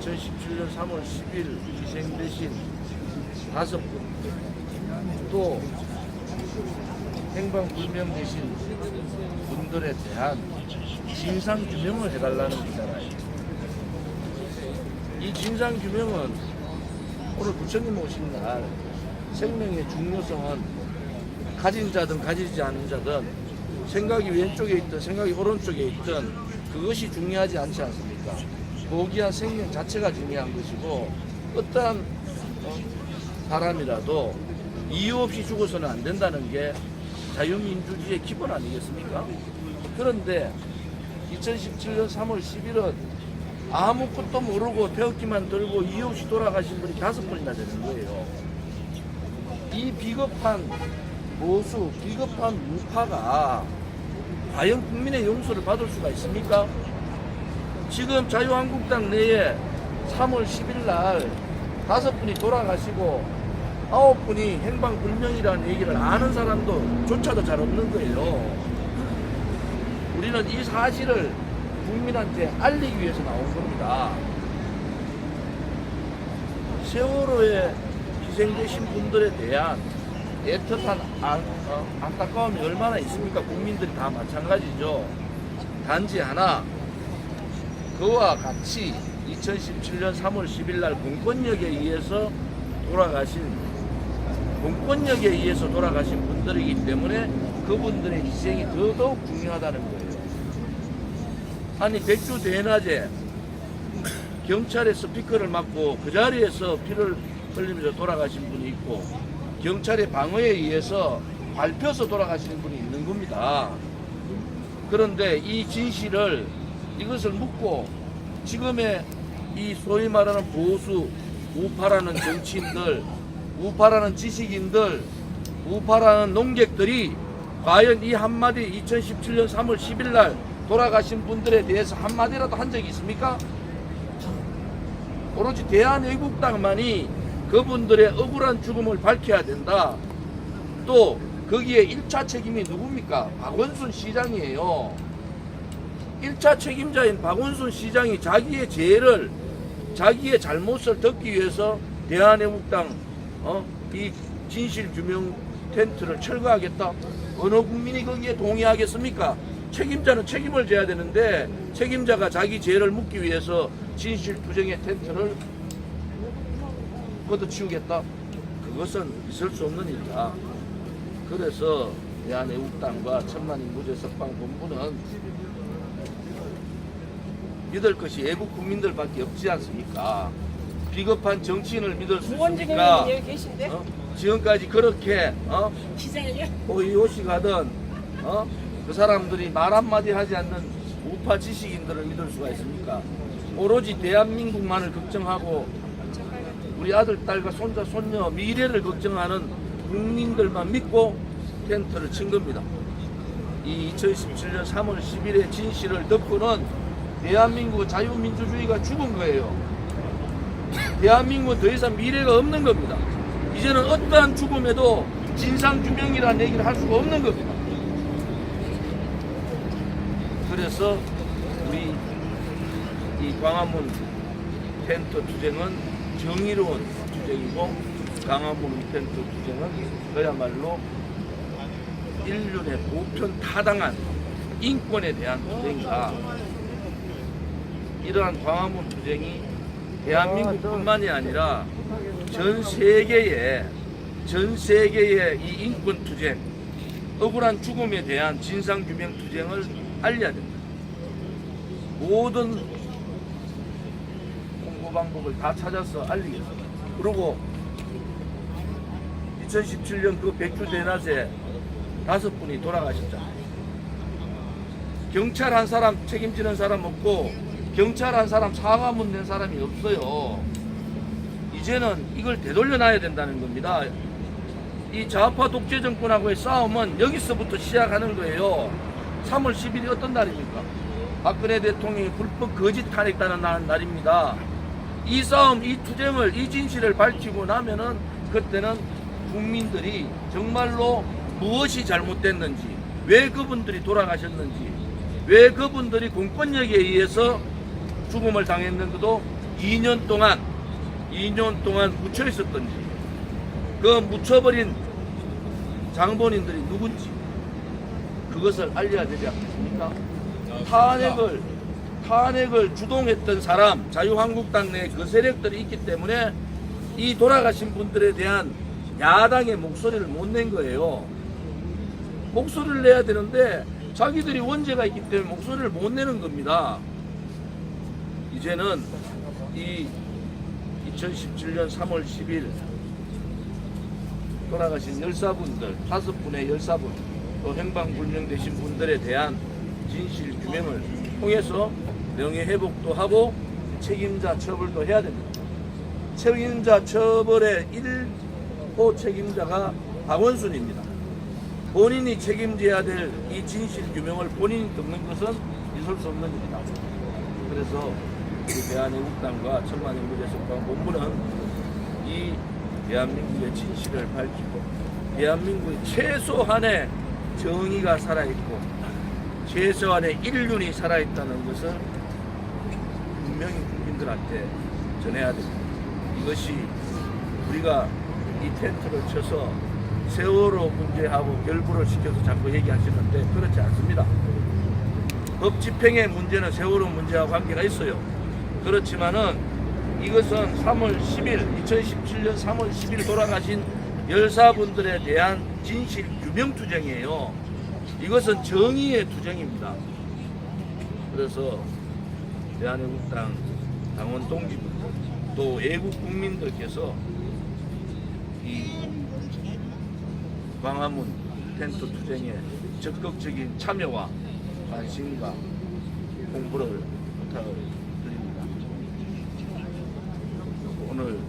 2017년 3월 10일 희생되신 5분, 또 행방불명되신 분들에 대한 진상규명을 해달라는 기사라요. 이 진상규명은 오늘 부처님 오신 날 생명의 중요성은 가진 자든 가지지 않은 자든 생각이 왼쪽에 있든 생각이 오른쪽에 있든 그것이 중요하지 않지 않습니까? 고귀한 생명 자체가 중요한 것이고 어떠한 사람이라도 이유 없이 죽어서는 안 된다는 게 자유민주주의의 기본 아니겠습니까? 그런데 2017년 3월 10일은 아무것도 모르고 태극기만 들고 이유 없이 돌아가신 분이 5분이나 되는 거예요. 이 비겁한 보수, 비겁한 우파가 과연 국민의 용서를 받을 수가 있습니까? 지금 자유한국당 내에 3월 10일 날 5분이 돌아가시고 9분이 행방불명이라는 얘기를 아는 사람도 조차도 잘 없는 거예요. 우리는 이 사실을 국민한테 알리기 위해서 나온 겁니다. 세월호에 희생되신 분들에 대한 애틋한 안타까움이 얼마나 있습니까? 국민들이 다 마찬가지죠. 단지 하나, 그와 같이 2017년 3월 10일 날 공권력에 의해서 돌아가신 분들이기 때문에 그분들의 희생이 더더욱 중요하다는 거예요. 아니, 백주 대낮에 경찰의 스피커를 맞고 그 자리에서 피를 흘리면서 돌아가신 분이 있고 경찰의 방어에 의해서 밟혀서 돌아가시는 분이 있는 겁니다. 그런데 이 진실을 이것을 묻고 지금의 이 소위 말하는 보수, 우파라는 정치인들, 우파라는 지식인들, 우파라는 농객들이 과연 이 한마디 2017년 3월 10일 날 돌아가신 분들에 대해서 한마디라도 한 적이 있습니까? 오로지 대한애국당만이 그분들의 억울한 죽음을 밝혀야 된다. 또 거기에 1차 책임이 누굽니까? 박원순 시장이에요. 1차 책임자인 박원순 시장이 자기의 죄를, 자기의 잘못을 덮기 위해서 대한애국당 이 진실규명 텐트를 철거하겠다. 어느 국민이 거기에 동의하겠습니까? 책임자는 책임을 져야 되는데 책임자가 자기 죄를 묻기 위해서 진실투쟁의 텐트를 걷어치우겠다. 그것은 있을 수 없는 일이다. 그래서 대한애국당과 천만인무죄 석방본부는 믿을 것이 애국 국민들밖에 없지 않습니까? 비겁한 정치인을 믿을 수 있습니까? 지금까지 그렇게 호의호식 하던 그 사람들이 말 한마디 하지 않는 우파 지식인들을 믿을 수가 있습니까? 오로지 대한민국만을 걱정하고 우리 아들, 딸과 손자, 손녀 미래를 걱정하는 국민들만 믿고 텐트를 친 겁니다. 이 2017년 3월 10일의 진실을 덮고는 대한민국 자유민주주의가 죽은 거예요. 대한민국은 더 이상 미래가 없는 겁니다. 이제는 어떠한 죽음에도 진상규명이라는 얘기를 할 수가 없는 겁니다. 그래서 우리 이 광화문 텐트 투쟁은 정의로운 투쟁이고 광화문 텐트 투쟁은 그야말로 인륜의 보편타당한 인권에 대한 투쟁이다. 이러한 광화문 투쟁이 대한민국뿐만이 아니라 전 세계의 이 인권 투쟁, 억울한 죽음에 대한 진상규명 투쟁을 알려야 됩니다. 모든 홍보 방법을 다 찾아서 알리겠습니다. 그리고 2017년 그 백주 대낮에 5분이 돌아가셨잖아요. 경찰 한 사람 책임지는 사람 없고 경찰 한 사람 사과문 낸 사람이 없어요. 이제는 이걸 되돌려 놔야 된다는 겁니다. 이 좌파 독재 정권하고의 싸움은 여기서부터 시작하는 거예요. 3월 10일이 어떤 날입니까? 박근혜 대통령이 불법 거짓 탄핵당한 날입니다. 이 싸움, 이 투쟁을, 이 진실을 밝히고 나면은 그때는 국민들이 정말로 무엇이 잘못됐는지, 왜 그분들이 돌아가셨는지, 왜 그분들이 공권력에 의해서 죽음을 당했는지도 2년 동안 묻혀 있었던지, 그 묻혀버린 장본인들이 누군지 그것을 알려야 되지 않겠습니까? 탄핵을 주동했던 사람, 자유한국당 내 그 세력들이 있기 때문에 이 돌아가신 분들에 대한 야당의 목소리를 못 낸 거예요. 목소리를 내야 되는데 자기들이 원죄가 있기 때문에 목소리를 못 내는 겁니다. 이제는 이 2017년 3월 10일 돌아가신 열사분들, 5분의 열사분, 또 행방불명되신 분들에 대한 진실 규명을 통해서 명예회복도 하고 책임자 처벌도 해야 됩니다. 책임자 처벌의 1호 책임자가 박원순입니다. 본인이 책임져야 될 이 진실 규명을 본인이 돕는 것은 있을 수 없는 일이다. 그래서 우리 대한애국당과 천만인구재석방본부는 이 대한민국의 진실을 밝히고 대한민국의 최소한의 정의가 살아있고 최소한의 인륜이 살아있다는 것을 분명히 국민들한테 전해야 됩니다. 이것이 우리가 이 텐트를 쳐서 세월호 문제하고 결부를 시켜서 자꾸 얘기하시는데 그렇지 않습니다. 법 집행의 문제는 세월호 문제와 관계가 있어요. 그렇지만은 이것은 2017년 3월 10일 돌아가신 열사분들에 대한 진실 규명 투쟁이에요. 이것은 정의의 투쟁입니다. 그래서 대한애국당 당원 동지분들 또 애국 국민들께서 이 광화문 텐트 투쟁에 적극적인 참여와 관심과 공부를 부탁을 드립니다. 오늘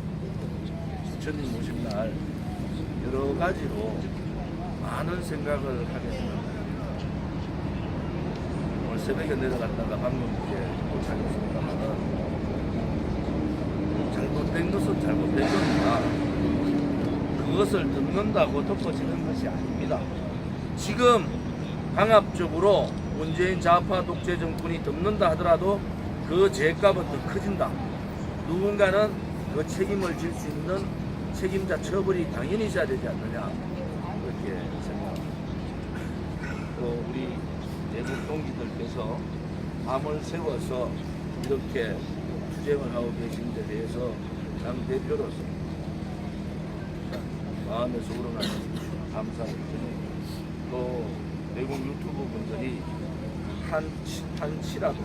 부처님 오신 날 여러 가지로 많은 생각을 하게 됩니다. 오늘 새벽에 내려갔다가 방금 이제 도착했습니다만 잘못된 것은 잘못된 겁니다. 그것을 듣는다고 덮어지는 것이 아닙니다. 지금 강압적으로 문재인 좌파 독재 정권이 덮는다 하더라도 그 죄값은 더 커진다. 누군가는 그 책임을 질 수 있는 책임자 처벌이 당연히 있어야 되지 않느냐, 그렇게 생각합니다. 또 우리 내국 동지들께서 밤을 새워서 이렇게 투쟁을 하고 계신 데 대해서 당 대표로서 마음에서 우러나는 감사를 드립니다. 또 외국 유튜브 분들이 한치라도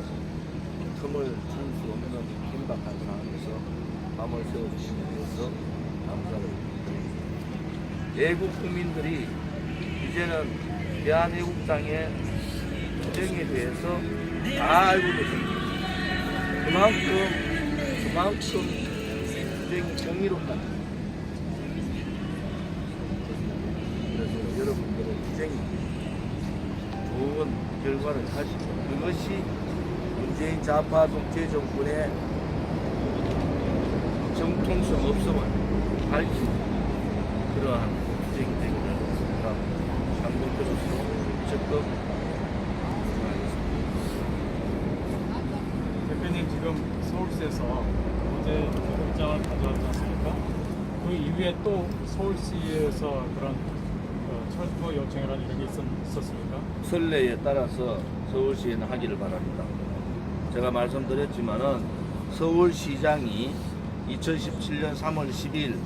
틈을 줄 수 없는 긴박한 상황에서 밤을 새워주시기 위해서 감사를 드립니다. 외국 국민들이 이제는 대한애국당의 투쟁에 대해서 다 알고 계십니다. 그만큼 이 투쟁이 정의롭다. 그래서 여러분들의 투쟁이 좋은 결과를 가지고 그것이 문재인 좌파 독재 정권의 정통성 없음을 밝히는 그러한 투쟁이 되기를 당분들로서 적극 하겠습니다. 대표님 지금 서울시에서 어제 입장을 가져왔지 않습니까? 그 이후에 또 서울시에서 그런 철거 요청이라는 이런 게 있었습니까? 선례에 따라서 서울시에는 하기를 바랍니다. 제가 말씀드렸지만은 서울시장이 2017년 3월 10일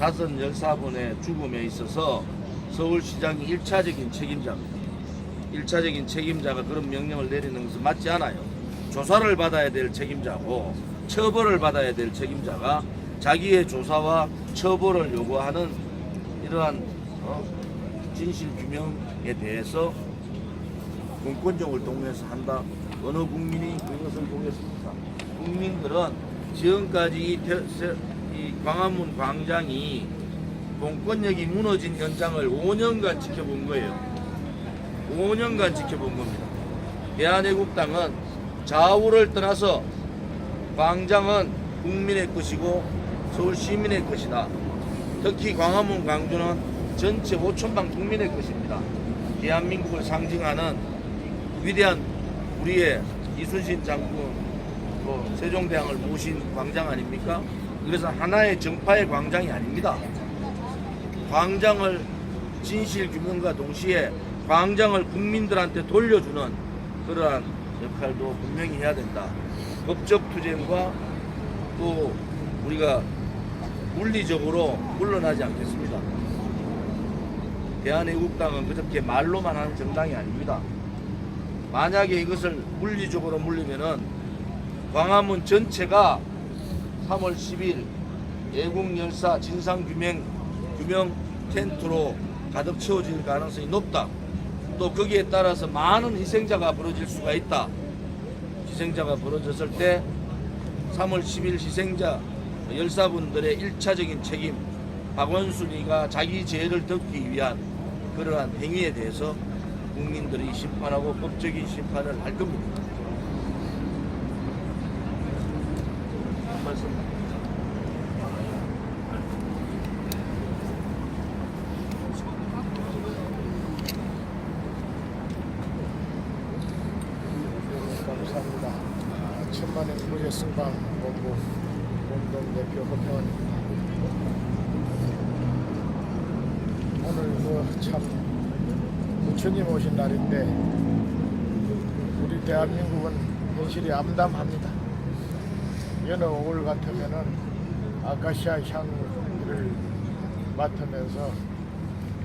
5열사분의 죽음에 있어서 서울시장이 1차적인 책임자입니다. 1차적인 책임자가 그런 명령을 내리는 것은 맞지 않아요. 조사를 받아야 될 책임자고 처벌을 받아야 될 책임자가 자기의 조사와 처벌을 요구하는 이러한 진실 규명에 대해서 공권력을 동원해서 한다. 어느 국민이 그것을 보겠습니까? 국민들은 지금까지 이 광화문 광장이 공권력이 무너진 현장을 5년간 지켜본 거예요. 5년간 지켜본 겁니다. 대한애국당은 좌우를 떠나서 광장은 국민의 것이고 서울 시민의 것이다. 특히 광화문 광주는 전체 5천만 국민의 것입니다. 대한민국을 상징하는 위대한 우리의 이순신 장군 세종대왕을 모신 광장 아닙니까? 그래서 하나의 정파의 광장이 아닙니다. 광장을 진실 규명과 동시에 광장을 국민들한테 돌려주는 그러한 역할도 분명히 해야 된다. 법적 투쟁과 또 우리가 물리적으로 물러나지 않겠습니다. 대한애국당은 그렇게 말로만 하는 정당이 아닙니다. 만약에 이것을 물리적으로 물리면은 광화문 전체가 3월 10일 애국열사 진상규명 텐트로 가득 채워질 가능성이 높다. 또 거기에 따라서 많은 희생자가 벌어질 수가 있다. 희생자가 벌어졌을 때 3월 10일 희생자 열사분들의 1차적인 책임, 박원순이가 자기 죄를 덮기 위한 그러한 행위에 대해서 국민들이 심판하고 법적인 심판을 할 겁니다. 말씀. 감사합니다. 천만의 무예승방 본부 공동대표 허평원입니다. 오늘 참 부처님 오신 날인데 우리 대한민국은 현실이 암담합니다. 여느 5월 같으면은 아카시아 향기를 맡으면서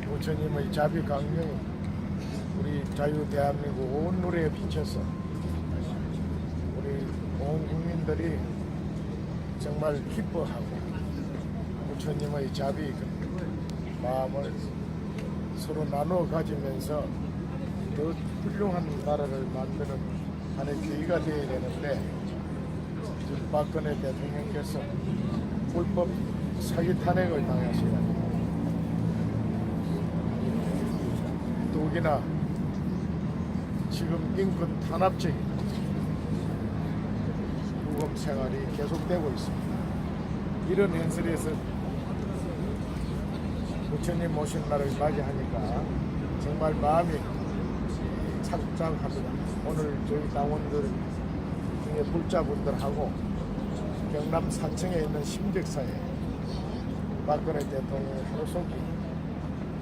부처님의 자비 강령이 우리 자유 대한민국 온 누리에 비쳐서 우리 온 국민들이 정말 기뻐하고 부처님의 자비 마음을 서로 나누어 가지면서 더 훌륭한 나라를 만드는 하나의 계기가 되어야 되는데 지금 박근혜 대통령께서 불법 사기 탄핵을 당하시는 더욱이나 지금 인권 탄압적인 구금 생활이 계속되고 있습니다. 이런 현실에서 부처님 오신 날을 맞이하니까 정말 마음이 착잡합니다. 오늘 저희 당원들 중에 불자분들하고 경남 사청에 있는 심적사에 박근혜 대통령의 하루속히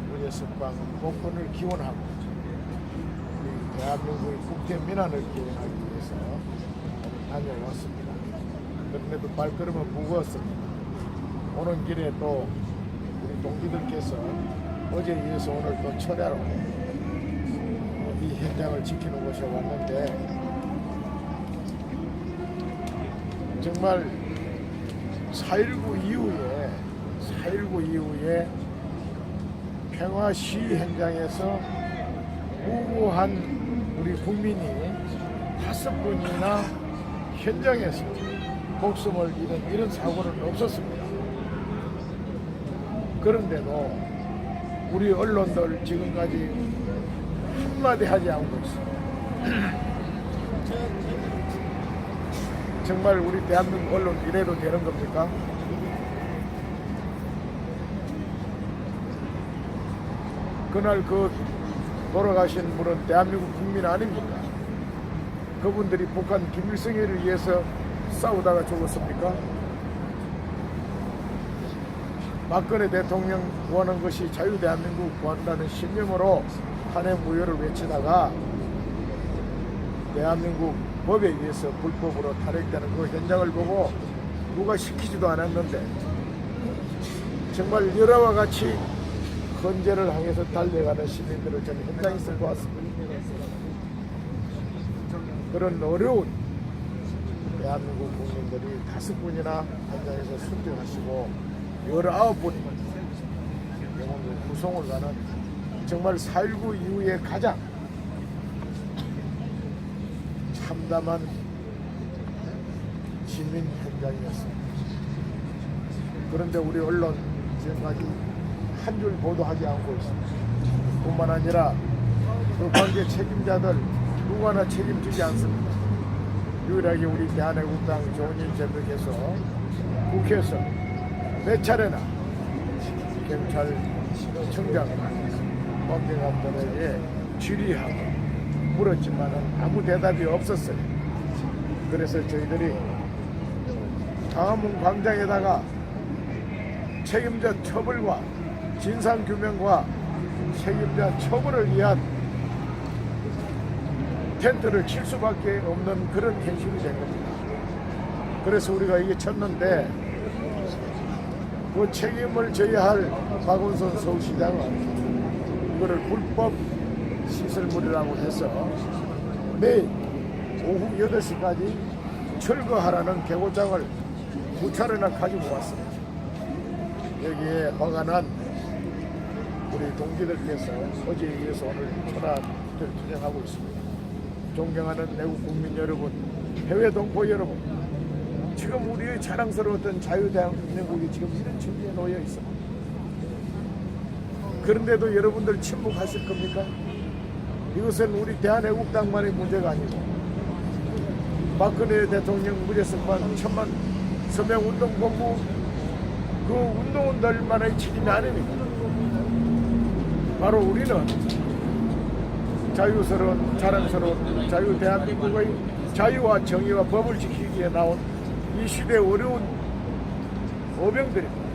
무예석방 복권을 기원하고 우리 대한민국의 국제 민환을 기원하기 위해서 다녀왔습니다. 그런데도 발걸음은 무거웠습니다. 오는 길에 또 우리 동기들께서 어제에 이어서 오늘 또 초대하러 이 현장을 지키는 곳에 왔는데 정말 4.19 이후에 평화 시위 현장에서 무고한 우리 국민이 5분이나 현장에서 목숨을 잃은 이런 사고는 없었습니다. 그런데도 우리 언론들 지금까지 한마디 하지 않고 있습니다. 정말 우리 대한민국 언론 이래도 되는 겁니까? 그날 그 돌아가신 분은 대한민국 국민 아닙니까? 그분들이 북한 김일성을 위해서 싸우다가 죽었습니까? 박근혜 대통령 구하는 것이 자유대한민국 구한다는 신념으로 탄핵 무효를 외치다가 대한민국 법에 의해서 불법으로 탄핵되는 그 현장을 보고 누가 시키지도 않았는데 정말 열화와 같이 헌재를 향해서 달려가는 시민들을 저는 현장에서 보았습니다. 그런 어려운 대한민국 국민들이 5분이나 현장에서 순교하시고 19분이 영혼을 구송을 가는 정말 4.19 이후에 가장 참담한 시민 현장이었습니다. 그런데 우리 언론 지금까지 한 줄 보도하지 않고 있습니다. 뿐만 아니라 그 관계 책임자들 누구 하나 책임지지 않습니다. 유일하게 우리 대한애국당 조은진 대표께서 국회에서 몇 차례나 경찰청장 범죄감들에게 질의하고 물었지만 아무 대답이 없었어요. 그래서 저희들이 광화문 광장에다가 책임자 처벌과 진상규명과 책임자 처벌을 위한 텐트를 칠 수밖에 없는 그런 현실이 된 겁니다. 그래서 우리가 이게 쳤는데 그 책임을 져야 할 박원순 서울시장은 이거를 불법 시설물이라고 해서 매일 오후 8시까지 철거하라는 개고장을 2차례나 가지고 왔습니다. 여기에 화가 난 우리 동지들께서 어제에 이어서 오늘 천하를 투쟁하고 있습니다. 존경하는 내국 국민 여러분, 해외 동포 여러분, 지금 우리의 자랑스러웠던 자유대한민국이 지금 이런 처지에 놓여 있습니다. 그런데도 여러분들 침묵하실 겁니까? 이것은 우리 대한애국당만의 문제가 아니고 박근혜 대통령 무죄석반 1000만 서명운동본부 그 운동원들만의 책임이 아닙니다. 바로 우리는 자유스러운 자랑스러운 자유 대한민국의 자유와 정의와 법을 지키기 위해 나온 이 시대의 어려운 어병들입니다.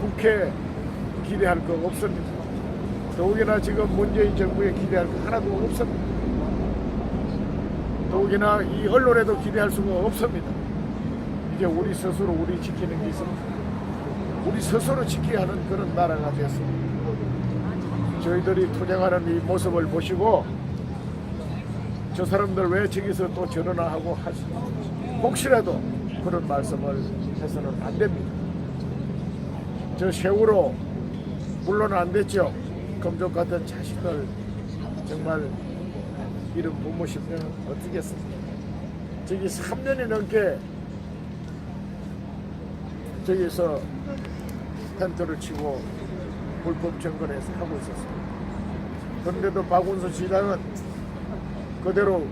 국회 기대할 거 없습니다. 더욱이나 지금 문재인 정부에 기대할 거 하나도 없습니다. 더욱이나 이 언론에도 기대할 수가 없습니다. 이제 우리 스스로 우리 지키는 게 있습니다. 우리 스스로 지켜야 하는 그런 나라가 됐습니다. 저희들이 투쟁하는 이 모습을 보시고 저 사람들 왜 저기서 또 저러나 하고 혹시라도 그런 말씀을 해서는 안 됩니다. 저 세월호 물론 안 됐죠. 검정 같은 자식들 정말 이런 부모 심정은 어떻겠습니까? 저기 3년이 넘게 저기서 텐트를 치고 불법 정거해서 하고 있었습니다. 그런데도 박원순 시장은 그대로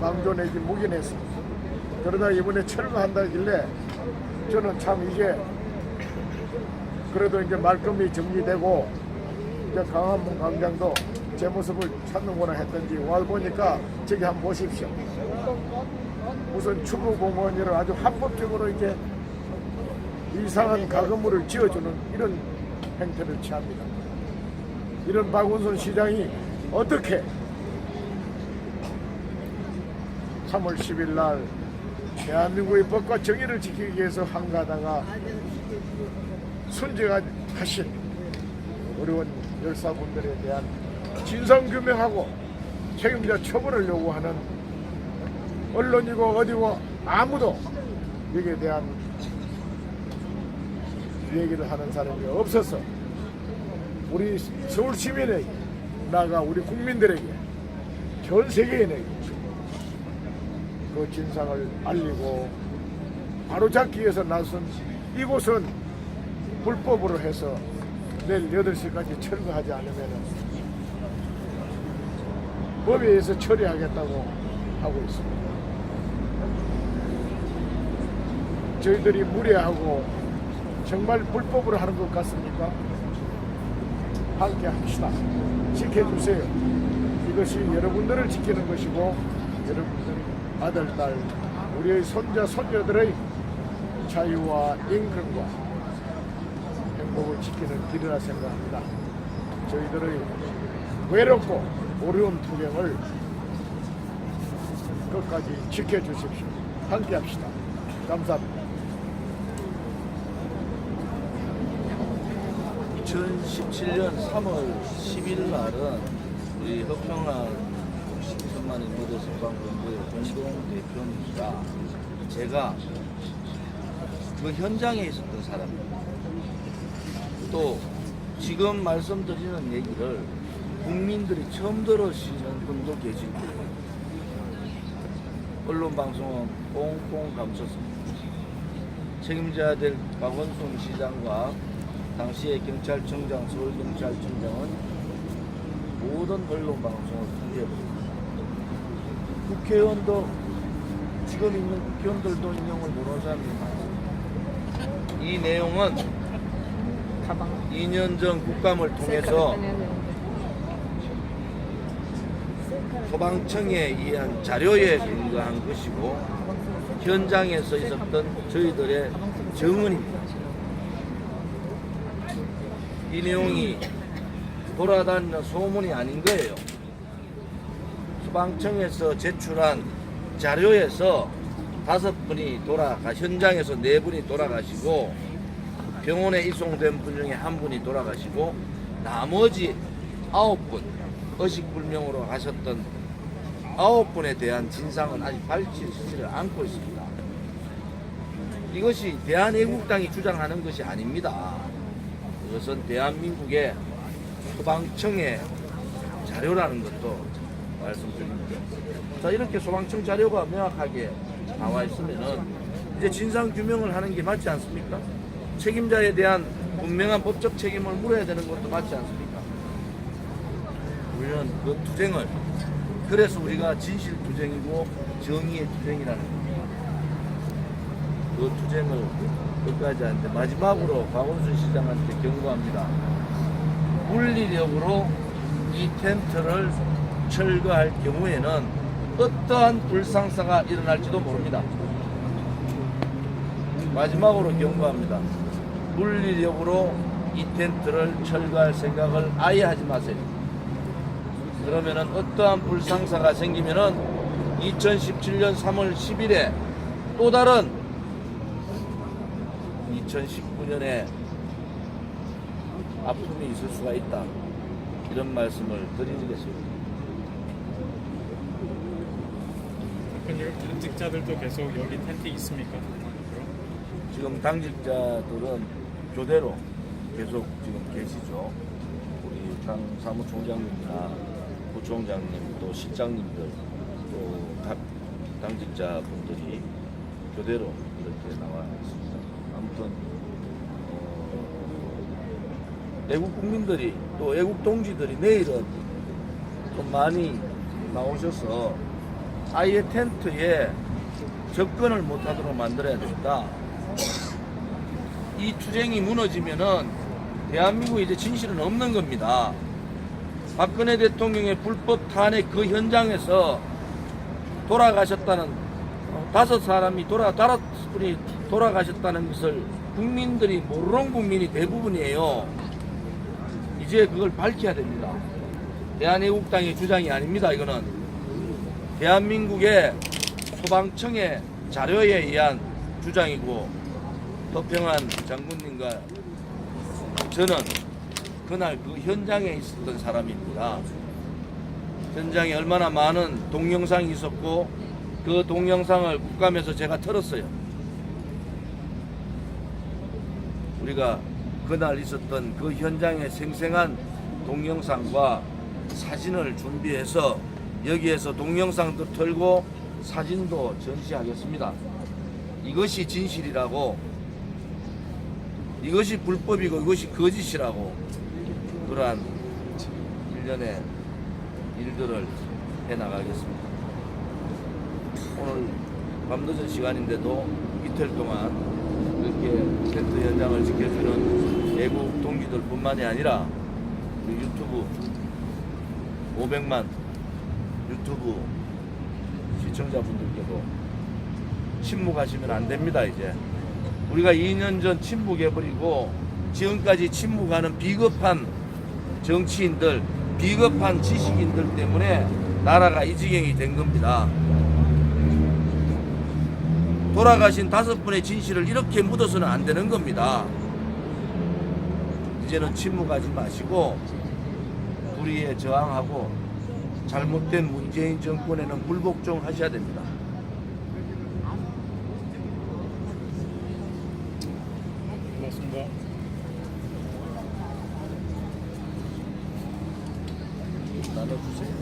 망조내지 묵인했습니다. 그러다 이번에 철거한다길래 저는 참 이제 그래도 이제 말끔히 정리되고 이제 광화문 광장도 제 모습을 찾는구나 했던지 와 보니까 저기 한번 보십시오. 무슨 축구공원이라 아주 합법적으로 이제 이상한 가건물을 지어주는 이런 행태를 취합니다. 이런 박원순 시장이 어떻게 3월 10일 날 대한민국의 법과 정의를 지키기 위해서 한가하다가 순직하신 어려운 열사분들에 대한 진상규명하고 책임자 처벌을 요구하는 언론이고 어디고 아무도 여기에 대한 얘기를 하는 사람이 없어서 우리 서울 시민에게 나아가 우리 국민들에게 전 세계인에게 그 진상을 알리고 바로잡기 위해서 나선 이곳은 불법으로 해서 내일 8시까지 철거하지 않으면 법에 의해서 처리하겠다고 하고 있습니다. 저희들이 무례하고 정말 불법으로 하는 것 같습니까? 함께 합시다. 지켜주세요. 이것이 여러분들을 지키는 것이고 여러분들의 아들, 딸, 우리의 손자, 손녀들의 자유와 인권과 행복을 지키는 길이라 생각합니다. 저희들의 외롭고 어려운 투쟁을 끝까지 지켜주십시오. 함께 합시다. 감사합니다. 2017년 3월 10일 날은 우리 허평한 10천만 인물의 석방본부의 공동대표입니다. 제가 그 현장에 있었던 사람입니다. 또 지금 말씀드리는 얘기를 국민들이 처음 들으시는 분도 계실 거예요. 언론방송은 꽁꽁 감췄습니다. 책임져야 될 박원순 시장과 당시의 경찰청장, 서울경찰청장은 모든 언론방송을 통제해버립니다. 국회의원도 지금 있는 국회의원들도 인용을 모르는 사람이 많습니다. 이 내용은 2년 전 국감을 통해서 소방청에 의한 자료에 근거한 것이고 현장에서 있었던 저희들의 증언입니다. 이 내용이 돌아다니는 소문이 아닌 거예요. 소방청에서 제출한 자료에서 5분이 현장에서 4분이 돌아가시고 병원에 이송된 분 중에 1분이 돌아가시고 나머지 9분 의식불명으로 가셨던 9분에 대한 진상은 아직 밝히지를 않고 있습니다. 이것이 대한애국당이 주장하는 것이 아닙니다. 이것은 대한민국의 소방청의 자료라는 것도 말씀드립니다. 자, 이렇게 소방청 자료가 명확하게 나와 있으면은 이제 진상 규명을 하는 게 맞지 않습니까? 책임자에 대한 분명한 법적 책임을 물어야 되는 것도 맞지 않습니까? 우리는 그 투쟁을, 그래서 우리가 진실 투쟁이고 정의의 투쟁이라는 겁니다. 그 투쟁을 끝까지 하는데 마지막으로 박원순 시장한테 경고합니다. 물리력으로 이 텐트를 철거할 경우에는 어떠한 불상사가 일어날지도 모릅니다. 마지막으로 경고합니다. 물리력으로 이 텐트를 철거할 생각을 아예 하지 마세요. 그러면은 어떠한 불상사가 생기면은 2017년 3월 10일에 또 다른 2019년에 아픔이 있을 수가 있다. 이런 말씀을 드리겠습니다. 근데 당직자들도 계속 여기 텐트에 있습니까? 지금 당직자들은 교대로 계속 지금 계시죠. 우리 당 사무총장님이나 부총장님 또 실장님들 또 각 당직자분들이 교대로 이렇게 나와 있습니다. 아무튼 애국 국민들이 또 애국 동지들이 내일은 좀 많이 나오셔서 아예 텐트에 접근을 못하도록 만들어야 됩니다. 이 투쟁이 무너지면은 대한민국에 이제 진실은 없는 겁니다. 박근혜 대통령의 불법 탄핵 그 현장에서 돌아가셨다는 5분이 돌아가셨다는 것을 국민들이 모르는 국민이 대부분이에요. 이제 그걸 밝혀야 됩니다. 대한애국당의 주장이 아닙니다. 이거는 대한민국의 소방청의 자료에 의한 주장이고 허평한 장군님과 저는 그날 그 현장에 있었던 사람입니다. 현장에 얼마나 많은 동영상이 있었고 그 동영상을 국감에서 제가 틀었어요. 우리가 그날 있었던 그 현장의 생생한 동영상과 사진을 준비해서 여기에서 동영상도 틀고 사진도 전시하겠습니다. 이것이 진실이라고, 이것이 불법이고 이것이 거짓이라고 그러한 일련의 일들을 해나가겠습니다. 오늘 밤늦은 시간인데도 이틀 동안 이렇게 텐트 현장을 지켜주는 애국 동지들 뿐만이 아니라 우리 유튜브 500만 유튜브 시청자분들께도 침묵하시면 안 됩니다. 이제 우리가 2년 전 침묵해버리고 지금까지 침묵하는 비겁한 정치인들, 비겁한 지식인들 때문에 나라가 이 지경이 된 겁니다. 돌아가신 5분의 진실을 이렇게 묻어서는 안 되는 겁니다. 이제는 침묵하지 마시고 불의에 저항하고 잘못된 문재인 정권에는 불복종하셔야 됩니다. 고맙습니다. 나눠주세요.